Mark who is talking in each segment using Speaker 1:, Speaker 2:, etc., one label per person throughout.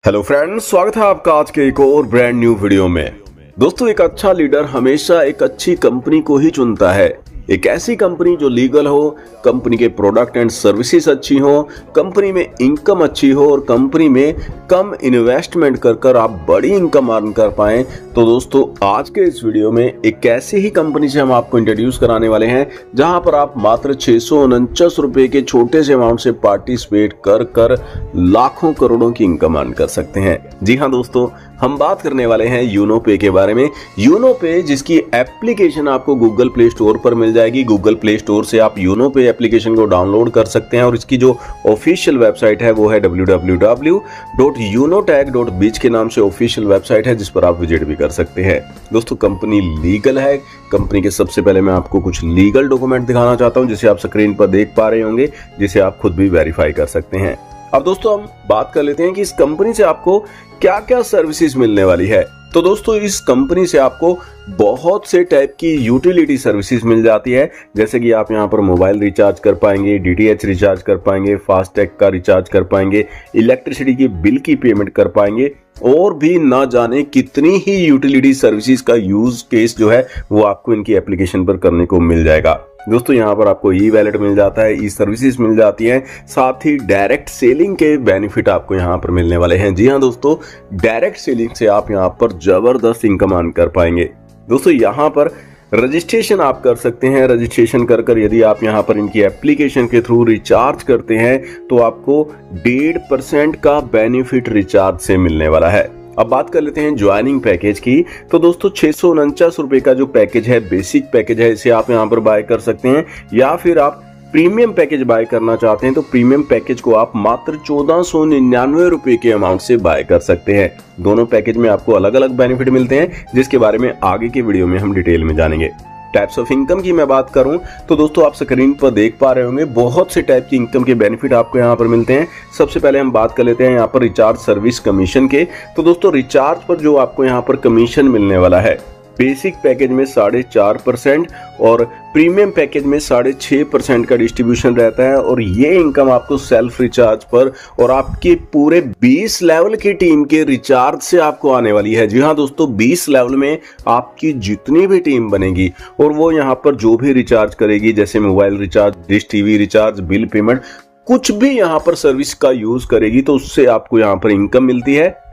Speaker 1: Hello friends, स्वागत है आपका आज के एक और ब्रांड न्यू वीडियो में। दोस्तों, एक अच्छा लीडर हमेशा एक अच्छी कंपनी को ही चुनता है। एक ऐसी कंपनी जो लीगल हो, कंपनी के प्रोडक्ट एंड सर्विसेज अच्छी हो, कंपनी में इनकम अच्छी हो और कंपनी में कम इन्वेस्टमेंट कर आप बड़ी इनकम अर्न कर पाएं। तो दोस्तों, आज के इस वीडियो में एक ऐसी ही कंपनी से हम आपको इंट्रोड्यूस कराने वाले हैं जहां पर आप मात्र 649 रुपए के छोटे से अमाउंट से पार्टिसिपेट कर लाखों करोड़ों की इनकम अर्न कर सकते हैं। जी हाँ दोस्तों, हम बात करने वाले हैं यूनो पे के बारे में। यूनो पे, जिसकी एप्लीकेशन आपको गूगल प्ले स्टोर पर मिल जाएगी। गूगल प्ले स्टोर से आप यूनो पे एप्लीकेशन को डाउनलोड कर सकते हैं और इसकी जो ऑफिशियल वेबसाइट है वो है www.unotech.biz के नाम से ऑफिशियल वेबसाइट है, जिस पर आप विजिट भी कर सकते हैं। दोस्तों, कंपनी लीगल है। कंपनी के सबसे पहले मैं आपको कुछ लीगल डॉक्यूमेंट दिखाना चाहता हूं, जिसे आप स्क्रीन पर देख पा रहे होंगे, जिसे आप खुद भी वेरीफाई कर सकते हैं। अब दोस्तों, हम बात कर लेते हैं कि इस कंपनी से आपको क्या क्या सर्विसेज मिलने वाली है। तो दोस्तों, इस कंपनी से आपको बहुत से टाइप की यूटिलिटी सर्विसेज मिल जाती है, जैसे कि आप यहां पर मोबाइल रिचार्ज कर पाएंगे, डीटीएच रिचार्ज कर पाएंगे, फास्टैग का रिचार्ज कर पाएंगे, इलेक्ट्रिसिटी की बिल की पेमेंट कर पाएंगे और भी ना जाने कितनी ही यूटिलिटी सर्विसेज का यूज केस जो है वो आपको इनकी एप्लीकेशन पर करने को मिल जाएगा। दोस्तों, यहाँ पर आपको ई वैलेट मिल जाता है, ई सर्विसेज मिल जाती हैं, साथ ही डायरेक्ट सेलिंग के बेनिफिट आपको यहाँ पर मिलने वाले हैं। जी हाँ दोस्तों, डायरेक्ट सेलिंग से आप यहाँ पर जबरदस्त इनकम अर्न कर पाएंगे। दोस्तों, यहाँ पर रजिस्ट्रेशन आप कर सकते हैं। रजिस्ट्रेशन कर यदि आप यहाँ पर इनकी एप्लीकेशन के थ्रू रिचार्ज करते हैं तो आपको 1.5% का बेनिफिट रिचार्ज से मिलने वाला है। अब बात कर लेते हैं ज्वाइनिंग पैकेज की। तो दोस्तों, 649 रुपए का जो पैकेज है, बेसिक पैकेज है, इसे आप यहाँ पर बाय कर सकते हैं, या फिर आप प्रीमियम पैकेज बाय करना चाहते हैं तो प्रीमियम पैकेज को आप मात्र 1499 रुपए के अमाउंट से बाय कर सकते हैं। दोनों पैकेज में आपको अलग अलग बेनिफिट मिलते हैं, जिसके बारे में आगे के वीडियो में हम डिटेल में जानेंगे। टाइप्स ऑफ इनकम की मैं बात करूं तो दोस्तों, आप स्क्रीन पर देख पा रहे होंगे बहुत से टाइप की इनकम के बेनिफिट आपको यहां पर मिलते हैं। सबसे पहले हम बात कर लेते हैं यहां पर रिचार्ज सर्विस कमीशन के। तो दोस्तों, रिचार्ज पर जो आपको यहां पर कमीशन मिलने वाला है, बेसिक पैकेज में 4.5% और प्रीमियम पैकेज में 6.5% का डिस्ट्रीब्यूशन रहता है। और ये इनकम आपको सेल्फ रिचार्ज पर और आपके पूरे 20 लेवल की टीम के रिचार्ज से आपको आने वाली है। जी हाँ दोस्तों, 20 लेवल में आपकी जितनी भी टीम बनेगी और वो यहाँ पर जो भी रिचार्ज करेगी, जैसे mobile recharge, dish TV recharge, bill payment, कुछ भी यहाँ पर सर्विस का यूज करेगी तो उससे आपको यहाँ पर इनकम मिलती है।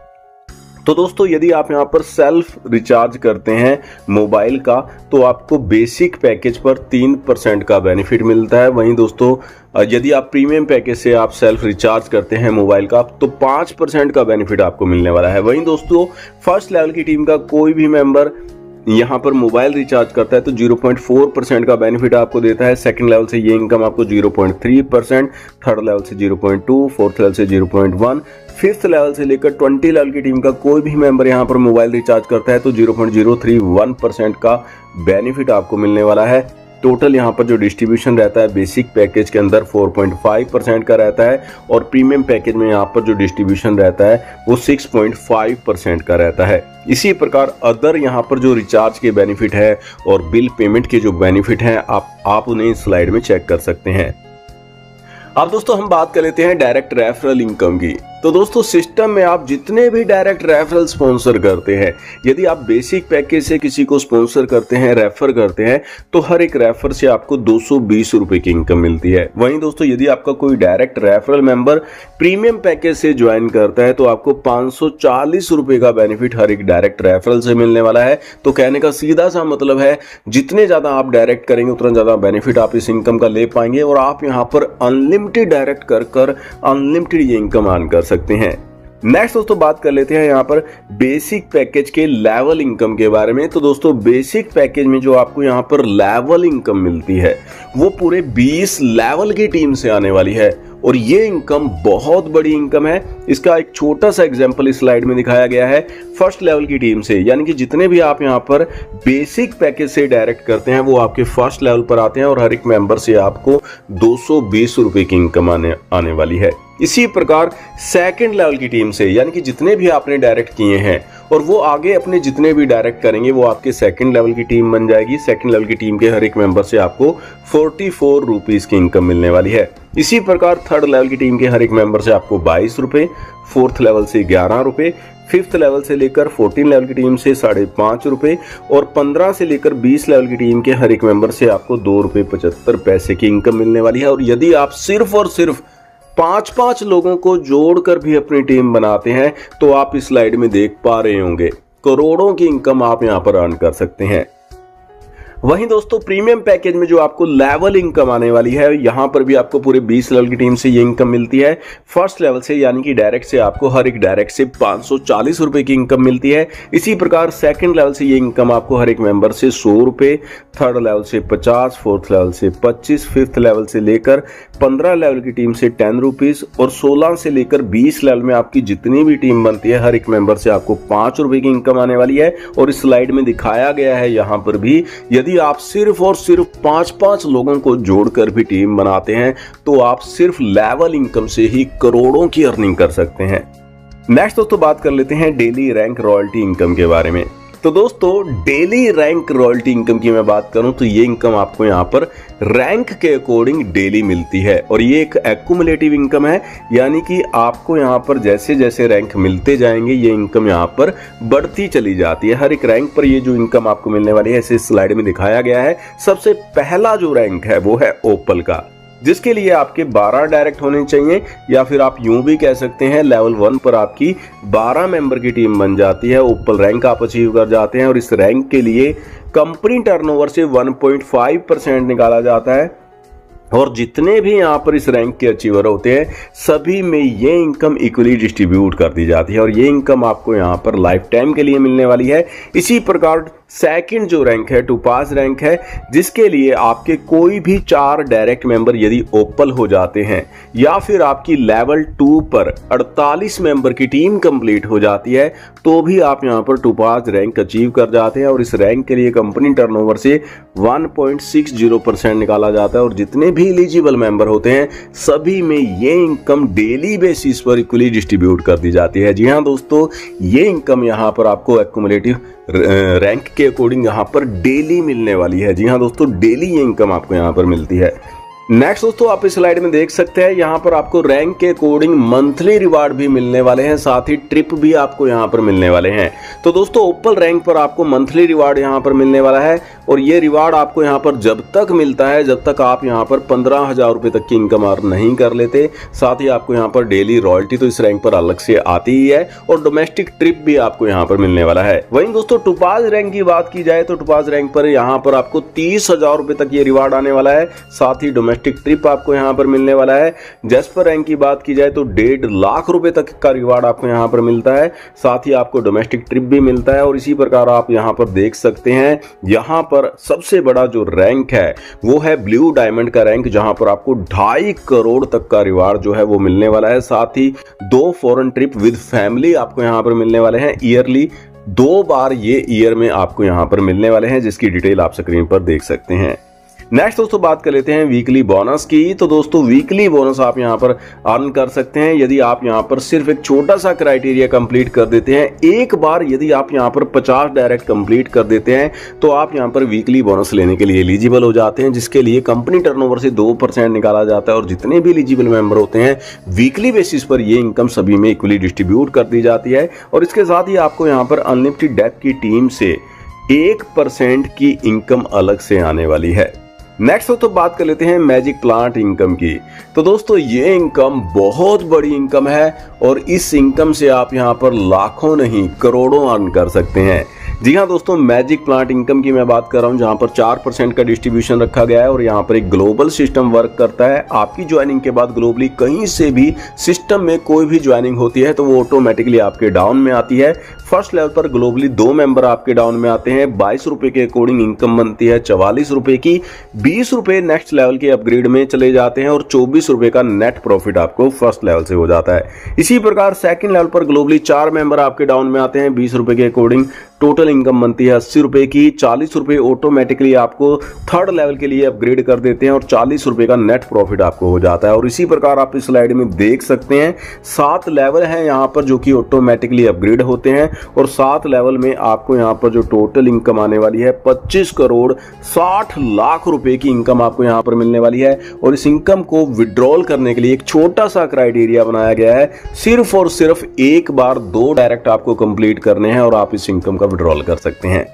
Speaker 1: तो दोस्तों, यदि आप यहाँ पर सेल्फ रिचार्ज करते हैं मोबाइल का तो आपको बेसिक पैकेज पर 3% का बेनिफिट मिलता है। वहीं दोस्तों, यदि आप प्रीमियम पैकेज से आप सेल्फ रिचार्ज करते हैं मोबाइल का तो 5% का बेनिफिट आपको मिलने वाला है। वहीं दोस्तों, फर्स्ट लेवल की टीम का कोई भी मेंबर यहाँ पर मोबाइल रिचार्ज करता है तो 0.4% का बेनिफिट आपको देता है। सेकंड लेवल से ये इनकम आपको 0.3%, थर्ड लेवल से 0.2%, फोर्थ लेवल से 0.1%, फिफ्थ लेवल से लेकर 20 लेवल की टीम का कोई भी मेंबर यहाँ पर मोबाइल रिचार्ज करता है तो 0.031% का बेनिफिट आपको मिलने वाला है। टोटल यहाँ पर जो डिस्ट्रीब्यूशन रहता है बेसिक पैकेज के अंदर 4.5% का रहता है और प्रीमियम पैकेज में यहाँ पर जो डिस्ट्रीब्यूशन रहता है वो 6.5% का रहता है। इसी प्रकार अदर यहाँ पर जो रिचार्ज के बेनिफिट है और बिल पेमेंट के जो बेनिफिट हैं आप उन्हें इस स्लाइड में चेक कर सकते हैं। अब दोस्तों, हम बात कर लेते हैं डायरेक्ट रेफरल इनकम की। तो दोस्तों, सिस्टम में आप जितने भी डायरेक्ट रेफरल स्पॉन्सर करते हैं, यदि आप बेसिक पैकेज से किसी को स्पॉन्सर करते हैं, रेफर करते हैं, तो हर एक रेफर से आपको 220 रुपए की इनकम मिलती है। वहीं दोस्तों, यदि आपका कोई direct referral member premium package से ज्वाइन करता है तो आपको 540 रुपए का बेनिफिट हर एक डायरेक्ट रेफरल से मिलने वाला है। तो कहने का सीधा सा मतलब है, जितने ज्यादा आप डायरेक्ट करेंगे उतना ज्यादा बेनिफिट आप इस इनकम का ले पाएंगे और आप यहाँ पर अनलिमिटेड डायरेक्ट कर अनलिमिटेड ये इनकम अर्न कर सकते हैं। नेक्स्ट दोस्तों, बात कर लेते हैं यहाँ पर बेसिक पैकेज के लेवल इनकम के बारे में। तो दोस्तों, बेसिक पैकेज में जो आपको यहाँ पर लेवल इनकम मिलती है वो पूरे 20 लेवल की टीम से आने वाली है और ये इनकम बहुत बड़ी इनकम है। इसका एक छोटा सा एग्जांपल इस स्लाइड में दिखाया गया है। फर्स्ट लेवल की टीम से, यानी कि जितने भी आप यहाँ पर बेसिक पैकेज से डायरेक्ट करते हैं वो आपके फर्स्ट लेवल पर आते हैं और हर एक मेंबर से आपको 220 रुपए की इनकम आने वाली है। इसी प्रकार सेकंड लेवल की टीम से, यानी कि जितने भी आपने डायरेक्ट किए हैं और वो आगे अपने जितने भी डायरेक्ट करेंगे वो आपके सेकंड लेवल की टीम बन जाएगी। सेकंड लेवल की टीम के हर एक मेंबर से आपको 44 रुपीज की इनकम मिलने वाली है। इसी प्रकार थर्ड लेवल की टीम के हर एक मेंबर से आपको 22 रुपए, फोर्थ लेवल से 11 रुपए, फिफ्थ लेवल से लेकर 14 लेवल की टीम से 5.5 रुपए और 15 से लेकर 20 लेवल की टीम के हर एक मेंबर से आपको 2 रुपए 75 पैसे की इनकम मिलने वाली है। और यदि आप सिर्फ और सिर्फ 5-5 लोगों को जोड़कर भी अपनी टीम बनाते हैं तो आप इस स्लाइड में देख पा रहे होंगे करोड़ों की इनकम आप यहां पर अर्न कर सकते हैं। वहीं दोस्तों प्रीमियम पैकेज में जो आपको लेवल इनकम आने वाली है, यहां पर भी आपको पूरे 20 लेवल की टीम से ये इनकम मिलती है। फर्स्ट लेवल से यानी कि डायरेक्ट से आपको हर एक डायरेक्ट से 540 रुपए की इनकम मिलती है। इसी प्रकार सेकंड लेवल से ये इनकम आपको हर एक मेंबर से 100 रुपए, थर्ड लेवल से 50, फोर्थ लेवल से 25, फिफ्थ लेवल से लेकर 15 लेवल की टीम से 10 रुपीज और 16 से लेकर 20 लेवल में आपकी जितनी भी टीम बनती है हर एक मेंबर से आपको 5 रुपए की इनकम आने वाली है। और इस स्लाइड में दिखाया गया है यहां पर भी, यदि आप सिर्फ और सिर्फ 5-5 लोगों को जोड़कर भी टीम बनाते हैं तो आप सिर्फ लेवल इनकम से ही करोड़ों की अर्निंग कर सकते हैं। नेक्स्ट दोस्तों बात कर लेते हैं डेली रैंक रॉयल्टी इनकम के बारे में। तो दोस्तों डेली रैंक रॉयल्टी इनकम की मैं बात करूं तो ये इनकम आपको यहां पर रैंक के अकॉर्डिंग डेली मिलती है और ये एक एक्युमुलेटिव इनकम है, यानी कि आपको यहां पर जैसे जैसे रैंक मिलते जाएंगे ये इनकम यहां पर बढ़ती चली जाती है। हर एक रैंक पर ये जो इनकम आपको मिलने वाली है इसे स्लाइड में दिखाया गया है। सबसे पहला जो रैंक है वो है ओपल का, जिसके लिए आपके 12 डायरेक्ट होने चाहिए, या फिर आप यूं भी कह सकते हैं लेवल 1 पर आपकी 12 मेंबर की टीम बन जाती है। ओपल रैंक आप अचीव कर जाते हैं और इस रैंक के लिए कंपनी टर्नओवर से 1.5% निकाला जाता है और जितने भी यहां पर इस रैंक के अचीवर होते हैं सभी में ये इनकम इक्वली डिस्ट्रीब्यूट कर दी जाती है और ये इनकम आपको यहां पर लाइफ टाइम के लिए मिलने वाली है। इसी प्रकार सेकंड जो रैंक है टोपाज रैंक है, जिसके लिए आपके कोई भी 4 डायरेक्ट मेंबर यदि ओपल हो जाते हैं या फिर आपकी लेवल 2 पर 48 मेंबर की टीम कंप्लीट हो जाती है तो भी आप यहां पर टोपाज रैंक अचीव कर जाते हैं और इस रैंक के लिए कंपनी टर्नओवर से 1.60% निकाला जाता है और जितने भी एलिजिबल मेंबर होते हैं सभी में ये इनकम डेली बेसिस पर इक्वली डिस्ट्रीब्यूट कर दी जाती है। जी हाँ दोस्तों, ये इनकम यहाँ पर आपको एक्युमुलेटिव रैंक के अकॉर्डिंग यहाँ पर डेली मिलने वाली है। जी हाँ दोस्तों, डेली ये इनकम आपको यहाँ पर मिलती है। नेक्स्ट दोस्तों आप इस स्लाइड में देख सकते हैं यहाँ पर आपको रैंक के अकॉर्डिंग मंथली रिवार्ड भी मिलने वाले हैं, साथ ही ट्रिप भी आपको यहाँ पर मिलने वाले हैं। तो दोस्तों ओपल रैंक पर आपको मंथली रिवार्ड यहाँ पर मिलने वाला है और ये रिवार्ड आपको यहाँ पर जब तक मिलता है जब तक आप यहाँ पर 15,000 रुपए तक की इनकम अर्न नहीं कर लेते। साथ ही आपको यहाँ पर डेली रॉयल्टी तो इस रैंक पर अलग से आती ही है और डोमेस्टिक ट्रिप भी आपको यहाँ पर मिलने वाला है। वहीं दोस्तों टोपाज रैंक की बात की जाए तो टोपाज रैंक पर यहाँ पर आपको 30,000 रुपए तक ये रिवार्ड आने वाला है, साथ ही डोमेस्टिक ट्रिप आपको यहाँ पर मिलने वाला है। जैस्पर रैंक की बात की जाए तो 1.5 लाख रुपए तक का रिवार्ड आपको यहाँ पर मिलता है, साथ ही आपको डोमेस्टिक ट्रिप भी मिलता है। और इसी प्रकार आप यहाँ पर देख सकते हैं यहाँ पर सबसे बड़ा जो रैंक है वो है ब्लू डायमंड का रैंक, जहां पर आपको 2.5 करोड़ तक का रिवार्ड जो है वो मिलने वाला है। साथ ही 2 फॉरेन ट्रिप विद फैमिली आपको यहाँ पर मिलने वाले हैं, ईयरली 2 बार ये ईयर में आपको यहाँ पर मिलने वाले हैं, जिसकी डिटेल आप स्क्रीन पर देख सकते हैं। नेक्स्ट दोस्तों बात कर लेते हैं वीकली बोनस की। तो दोस्तों वीकली बोनस आप यहां पर अर्न कर सकते हैं यदि आप यहां पर सिर्फ एक छोटा सा क्राइटेरिया कंप्लीट कर देते हैं। एक बार यदि आप यहां पर 50 डायरेक्ट कंप्लीट कर देते हैं तो आप यहां पर वीकली बोनस लेने के लिए एलिजिबल हो जाते हैं, जिसके लिए कंपनी टर्नओवर से 2% निकाला जाता है और जितने भी एलिजिबल मेंबर होते हैं वीकली बेसिस पर ये इनकम सभी में इक्वली डिस्ट्रीब्यूट कर दी जाती है। और इसके साथ ही आपको यहाँ पर अनलिमिटेड डेप्थ की टीम से 1% की इनकम अलग से आने वाली है। नेक्स्ट तो बात कर लेते हैं मैजिक प्लांट इनकम की। तो दोस्तों ये इनकम बहुत बड़ी इनकम है और इस इनकम से आप यहां पर लाखों नहीं करोड़ों अर्न कर सकते हैं। जी हाँ दोस्तों, मैजिक प्लांट इनकम की मैं बात कर रहा हूं, जहां पर 4% का डिस्ट्रीब्यूशन रखा गया है और यहां पर एक ग्लोबल सिस्टम वर्क करता है। आपकी ज्वाइनिंग के बाद ग्लोबली कहीं से भी सिस्टम में कोई भी ज्वाइनिंग होती है तो वो ऑटोमेटिकली आपके डाउन में आती है। फर्स्ट लेवल पर ग्लोबली 2 मेंबर आपके डाउन में आते हैं, 22 रुपए के अकॉर्डिंग इनकम बनती है 44 रुपए की, 20 रुपए नेक्स्ट लेवल के अपग्रेड में चले जाते हैं और 24 रुपए का नेट प्रॉफिट आपको फर्स्ट लेवल से हो जाता है। इसी प्रकार सेकंड लेवल पर ग्लोबली 4 मेंबर आपके डाउन में आते हैं, 20 रुपए के अकॉर्डिंग टोटल इनकम बनती है 80 रुपए की। 40 रुपए ऑटोमेटिकली आपको थर्ड लेवल के लिए अपग्रेड कर देते हैं और 40 रुपए का नेट प्रॉफिट आपको हो जाता है। और इसी प्रकार आप इस स्लाइड में देख सकते हैं 7 लेवल हैं यहाँ पर जो कि ऑटोमेटिकली अपग्रेड होते हैं और 7 लेवल में आपको यहाँ पर जो टोटल इनकम आने वाली है 25 करोड़ 60 लाख रुपए की इनकम आपको यहाँ पर मिलने वाली है। और इस इनकम को विड्रॉल करने के लिए एक छोटा सा क्राइटेरिया बनाया गया है, सिर्फ और सिर्फ एक बार 2 डायरेक्ट आपको कंप्लीट करने हैं और आप इस इनकम का विड्रॉल कर सकते हैं।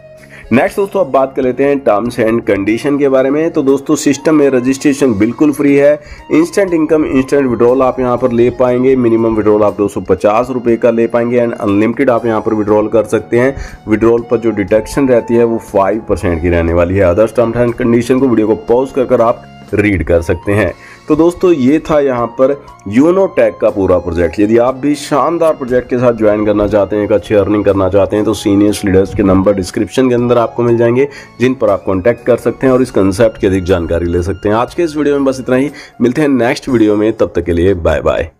Speaker 1: नेक्स्ट दोस्तों अब बात कर लेते हैं टर्म्स एंड कंडीशन के बारे में। तो दोस्तों सिस्टम में रजिस्ट्रेशन बिल्कुल फ्री है। इंस्टेंट इनकम इंस्टेंट विड्रॉल आप यहां पर ले पाएंगे। मिनिमम विड्रॉल आप 250 रुपए का ले पाएंगे एंड अनलिमिटेड आप यहां पर विड्रॉल कर सकते हैं। विड्रॉल पर जो डिडक्शन रहती है वो 5% की रहने वाली है। अदर्स टर्म्स एंड कंडीशन को वीडियो को पॉज कर आप रीड कर सकते हैं। तो दोस्तों ये था यहाँ पर यूनो टेक का पूरा प्रोजेक्ट। यदि आप भी शानदार प्रोजेक्ट के साथ ज्वाइन करना चाहते हैं, एक अच्छी अर्निंग करना चाहते हैं, तो सीनियर्स लीडर्स के नंबर डिस्क्रिप्शन के अंदर आपको मिल जाएंगे, जिन पर आप कांटेक्ट कर सकते हैं और इस कंसेप्ट की अधिक जानकारी ले सकते हैं। आज के इस वीडियो में बस इतना ही। मिलते हैं नेक्स्ट वीडियो में, तब तक के लिए बाय बाय।